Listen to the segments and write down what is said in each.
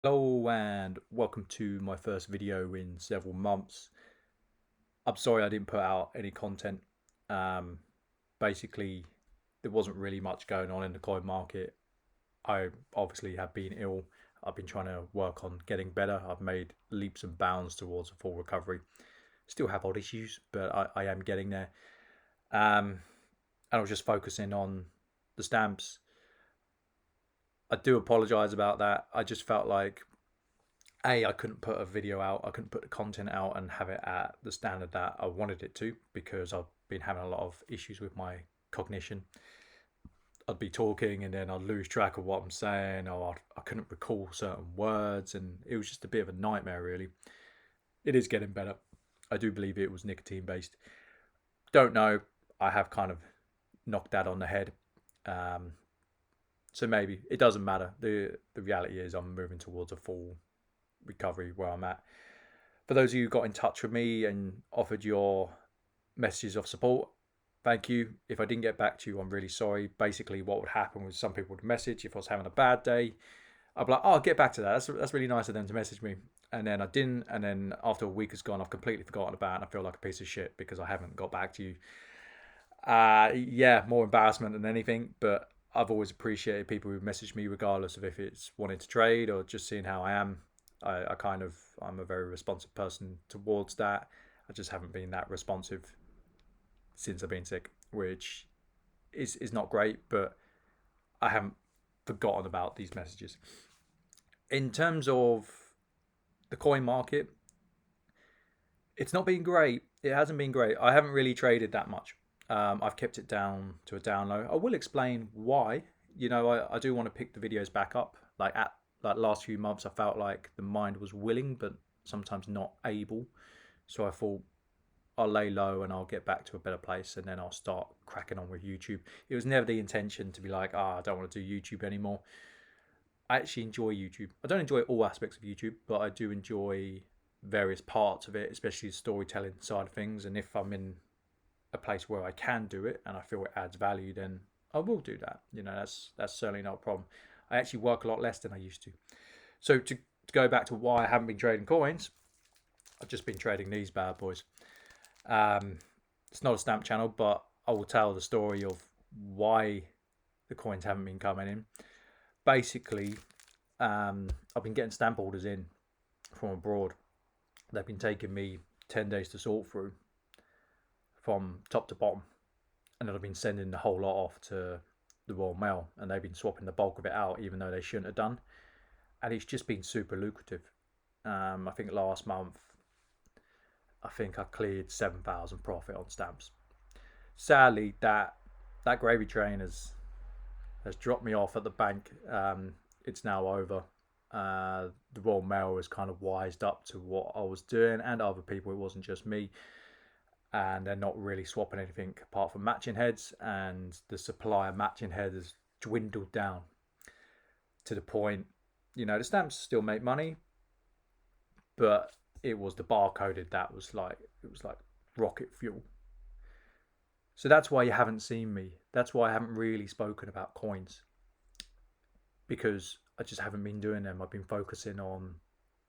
Hello and welcome to my first video in several months. I'm sorry I didn't put out any content. Um, Basically, there wasn't really much going on in the coin market. I obviously have been ill. I've been trying to work on getting better. I've made leaps and bounds towards a full recovery. Still have odd issues, but I am getting there. And I was just focusing on the stamps. I do apologize about that. I just felt like I couldn't put a video out, I couldn't put the content out and have it at the standard that I wanted it to because I've been having a lot of issues with my cognition. I'd be talking and then I'd lose track of what I'm saying, or I couldn't recall certain words, and it was just a bit of a nightmare, really. It is getting better. I do believe it was nicotine based. Don't know. I have kind of knocked that on the head. Um, so maybe it doesn't matter. The reality is I'm moving towards a full recovery where I'm at. For those of you who got in touch with me and offered your messages of support, thank you. If I didn't get back to you, I'm really sorry. Basically, what would happen was some people would message if I was having a bad day. I'd be like, oh, I'll get back to that. That's really nice of them to message me. And then I didn't. And then after a week has gone, I've completely forgotten about it. And I feel like a piece of shit because I haven't got back to you. Yeah, more embarrassment than anything. But I've always appreciated people who message me, regardless of if it's wanting to trade or just seeing how I am. I'm a very responsive person towards that. I just haven't been that responsive since I've been sick, which is not great, but I haven't forgotten about these messages. In terms of the coin market, it's not been great. It hasn't been great. I haven't really traded that much. I've kept it down to a down low. I will explain why. I do want to pick the videos back up. Like last few months, I felt like the mind was willing, but sometimes not able. So I thought I'll lay low and I'll get back to a better place, and then I'll start cracking on with YouTube. It was never the intention to be like, I don't want to do YouTube anymore. I actually enjoy YouTube. I don't enjoy all aspects of YouTube, but I do enjoy various parts of it, especially the storytelling side of things. And if I'm in a place where I can do it and I feel it adds value, then I will do that. That's certainly not a problem. I actually work a lot less than I used to. So to go back to why I haven't been trading coins, I've just been trading these bad boys. Um, it's not a stamp channel, but I will tell the story of why the coins haven't been coming in. Basically, I've been getting stamp orders in from abroad. They've been taking me 10 days to sort through from top to bottom. And then I've been sending the whole lot off to the Royal Mail, and they've been swapping the bulk of it out, even though they shouldn't have done. And it's just been super lucrative. I think last month, I think I cleared 7,000 profit on stamps. Sadly, that gravy train has dropped me off at the bank. It's now over. The Royal Mail has kind of wised up to what I was doing, and other people. It wasn't just me, and they're not really swapping anything apart from matching heads. And the supply of matching heads has dwindled down to the point. The stamps still make money, but it was the barcoded that was like rocket fuel. So that's why you haven't seen me. That's why I haven't really spoken about coins, because I just haven't been doing them. I've been focusing on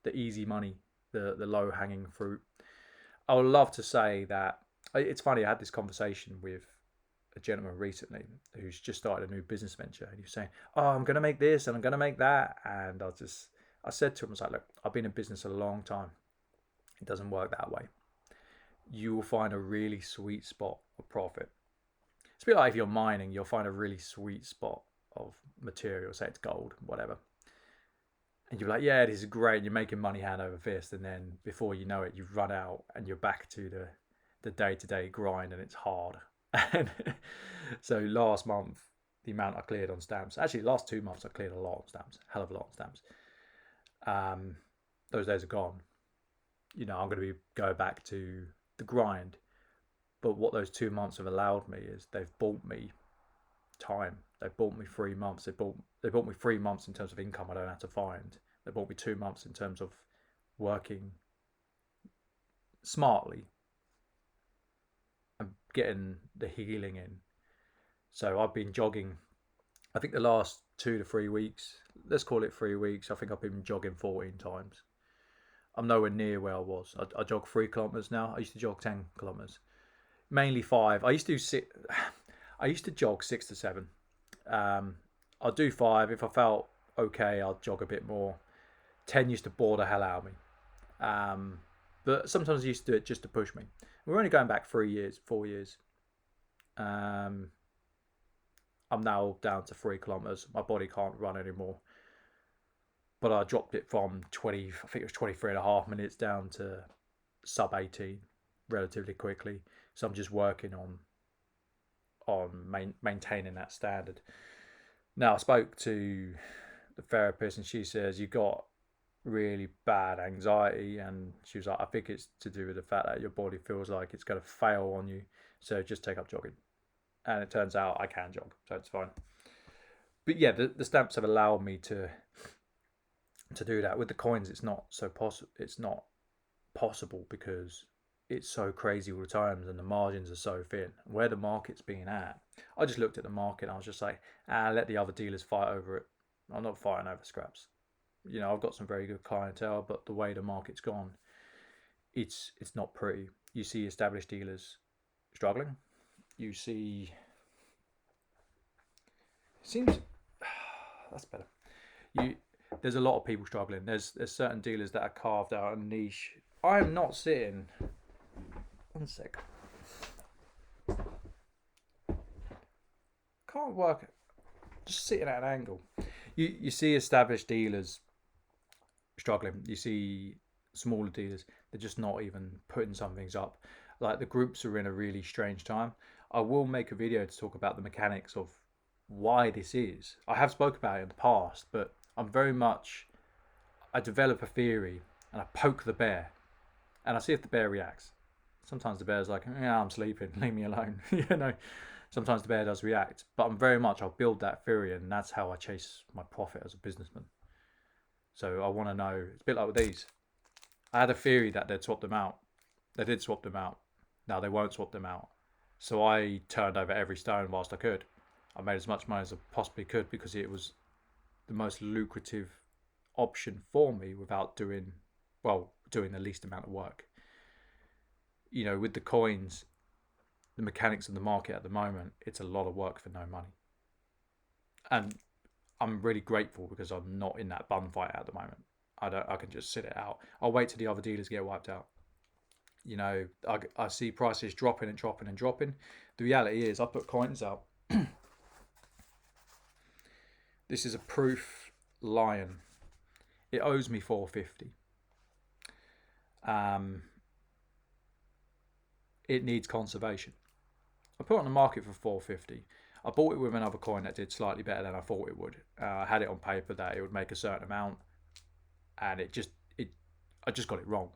the easy money, the low hanging fruit. I would love to say that it's funny. I had this conversation with a gentleman recently who's just started a new business venture, and he was saying, "Oh, I'm going to make this and I'm going to make that," and I said to him, I was like, "Look, I've been in business a long time. It doesn't work that way. You will find a really sweet spot of profit. It's a bit like if you're mining, you'll find a really sweet spot of material, say it's gold, whatever. And you're like, yeah, this is great. You're making money hand over fist. And then before you know it, you've run out and you're back to the day-to-day grind, and it's hard. And so last month, the amount I cleared on stamps, actually last 2 months, I cleared a lot on stamps, hell of a lot on stamps. Those days are gone. I'm going to be go back to the grind. But what those 2 months have allowed me is they've bought me time. They bought me 3 months. They bought me 3 months in terms of income I don't have to find. They bought me 2 months in terms of working smartly and getting the healing in. So I've been jogging I think the last 2 to 3 weeks, let's call it 3 weeks, I think I've been jogging 14 times. I'm nowhere near where I was. I jog 3 kilometers now. I used to jog 10 kilometers, mainly five. I used to do six. I used to jog 6 to 7. Um, I'll do five if I felt okay. I'll jog a bit more. 10 used to bore the hell out of me. Um, but sometimes I used to do it just to push me. We're only going back 3 years, 4 years. Um, I'm now down to 3 kilometers. My body can't run anymore. But I dropped it from 20, I think it was 23 and a half minutes down to sub 18 relatively quickly. So I'm just working on maintaining that standard. Now I spoke to the therapist and she says you got really bad anxiety, and she was like, I think it's to do with the fact that your body feels like it's going to fail on you, so just take up jogging. And it turns out I can jog, so it's fine. But yeah, the stamps have allowed me to do that. With the coins it's not so possible. It's not possible because it's so crazy all the times and the margins are so thin. Where the market's being at, I just looked at the market and I was just like, let the other dealers fight over it. I'm not fighting over scraps. I've got some very good clientele, but the way the market's gone, it's not pretty. You see established dealers struggling. You see, it seems that's better. There's a lot of people struggling. There's certain dealers that are carved out a niche. I am not sitting. One sec. Can't work. Just sitting at an angle. You see established dealers struggling. You see smaller dealers, they're just not even putting some things up. Like the groups are in a really strange time. I will make a video to talk about the mechanics of why this is. I have spoke about it in the past, but I develop a theory and I poke the bear and I see if the bear reacts. Sometimes the bear's like, yeah, I'm sleeping, leave me alone. Sometimes the bear does react, but I'll build that theory, and that's how I chase my profit as a businessman. So I want to know, it's a bit like with these. I had a theory that they'd swap them out. They did swap them out. Now they won't swap them out. So I turned over every stone whilst I could. I made as much money as I possibly could because it was the most lucrative option for me without doing the least amount of work. With the coins, the mechanics of the market at the moment, it's a lot of work for no money. And I'm really grateful because I'm not in that bun fight at the moment. I can just sit it out. I'll wait till the other dealers get wiped out. I see prices dropping and dropping and dropping. The reality is I put coins out. This is a proof lion. It owes me $4.50. It needs conservation. I put it on the market for $4.50. I bought it with another coin that did slightly better than I thought it would. I had it on paper that it would make a certain amount, and I just got it wrong.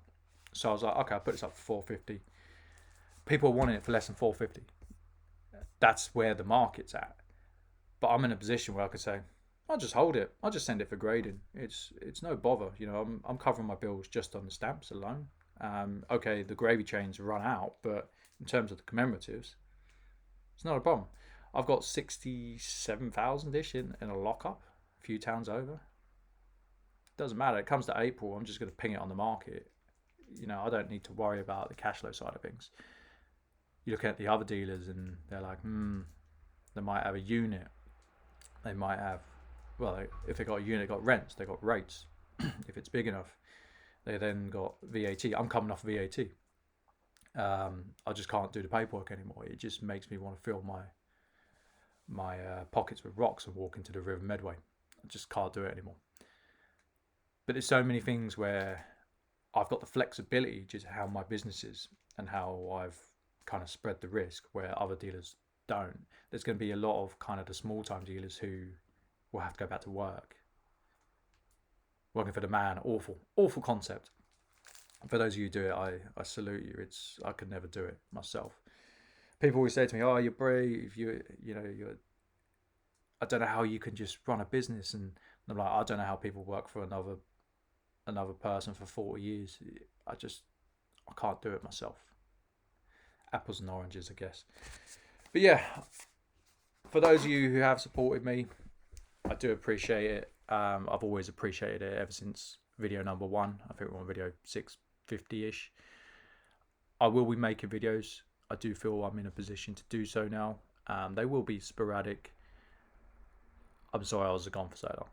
So I was like, okay, I'll put this up for $4.50. People are wanting it for less than $4.50. That's where the market's at. But I'm in a position where I could say, I'll just hold it. I'll just send it for grading. It's no bother. I'm covering my bills just on the stamps alone. Okay, the gravy trains run out, but in terms of the commemoratives, it's not a problem. I've got 67,000-ish in a lockup, a few towns over. Doesn't matter. It comes to April, I'm just going to ping it on the market. I don't need to worry about the cash flow side of things. You look at the other dealers and they're like, they might have a unit. They might have, if they got a unit, they got rents, they got rates. If it's big enough, they then got VAT. I'm coming off VAT. I just can't do the paperwork anymore. It just makes me want to fill my pockets with rocks and walk into the River Medway. I just can't do it anymore. But there's so many things where I've got the flexibility just how my business is and how I've kind of spread the risk where other dealers don't. There's going to be a lot of kind of the small time dealers who will have to go back to work. Working for the man, awful concept. For those of you who do it, I salute you. I could never do it myself. People always say to me, "Oh, you're brave. You're. I don't know how you can just run a business." And I'm like, I don't know how people work for another person for 40 years. I can't do it myself. Apples and oranges, I guess. But yeah, for those of you who have supported me, I do appreciate it. I've always appreciated it ever since video number 1. I think we're on video 650-ish. I will be making videos. I do feel I'm in a position to do so now. They will be sporadic. I'm sorry I was gone for so long.